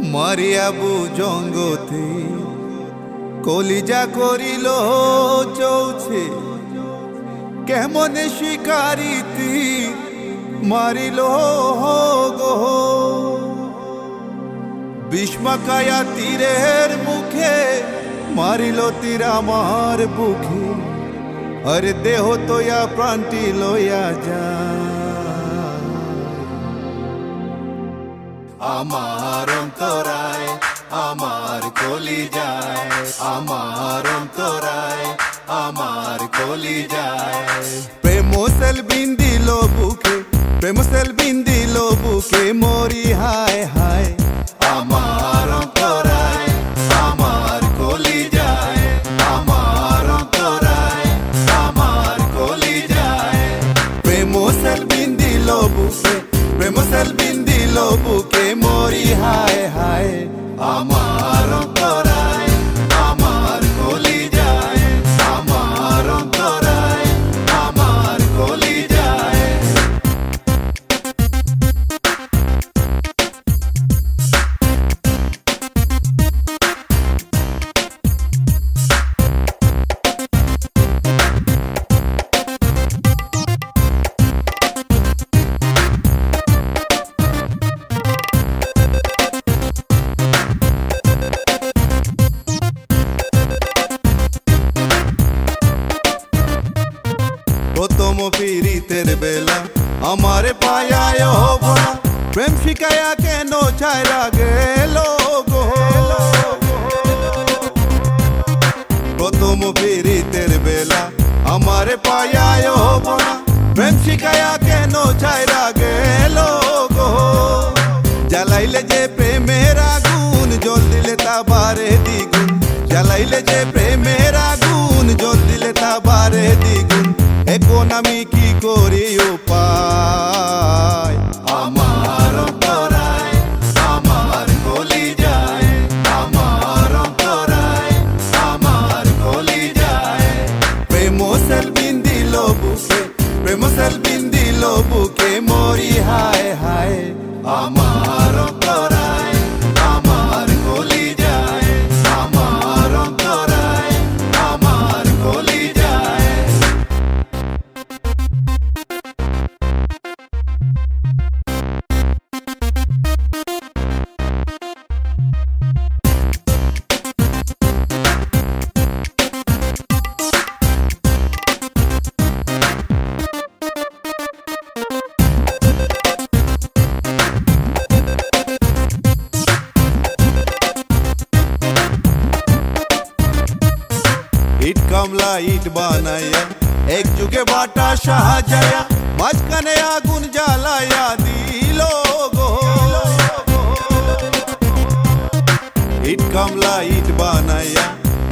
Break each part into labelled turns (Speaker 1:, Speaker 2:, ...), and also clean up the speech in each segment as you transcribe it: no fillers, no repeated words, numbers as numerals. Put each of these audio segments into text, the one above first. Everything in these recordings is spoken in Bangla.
Speaker 1: মারিয়াবু জঙ্গতে কলিজা করিল চৌছে কেমনে শিকারিতি মারিল গো বিষ্মাকায়া তীরের মুখে মারিল তীর আমার বুকে আরে দেহ তোয়া প্রাণটি লইয়া যা আমার অন্তরায় আমার কলিজায় আমার অন্তরায় আমার কলিজায় প্রেম সেলবিন দিল বুকে প্রেম সেলবিন দিল বুকে মরি হায় হায় আমার অন্তরায় আমার কলিজায় আমার অন্তরায় আমার কলিজায় প্রেম সেলবিন দিল বুকে প্রেম সেলবিন দিল বুকে মরি হায় হায় আমার অন্তরায় আমার কলিজায় আমার অন্তরায় আমার কলিজায় প্রথম পীড়িতের বেলা আমারে পায়ায় ভোলা প্রেম শিকায়া কেন ছায়রা গেল গো প্রথম পীড়িতের বেলা আমারে পায়ায় ভোলা প্রেম শিকায়া কেন ছায়রা গেল গো জ্বালাইলে যে প্রেমের আগুন জল দিলে তা বারে দ্বিগুণ জ্বালাইলে যে প্রেমের আগুন জল দিলে তা বারে দ্বিগুণ এখন আমি কি করি উপায় আমার অন্তরায় আমার কলিজায় আমার অন্তরায় আমার কলিজায় প্রেম সেলবিন দিল বুকে প্রেম সেলবিন দিল বুকে মরি হায় হায় আমার অন্তরায় আমার কলিজায় আমার অন্তরায় আমার কলিজায় ইট কামলা ইট বানাইয়া এক যুগে বাটা সাহায্যায়া মাঝখানে আগুন জ্বালাইয়া দিল গো ইট কামলা ইট বানাইয়া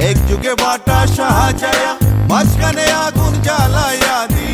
Speaker 1: এক যুগে বাটা সাহায্যায়া মাঝখানে আগুন জ্বালাইয়া দিল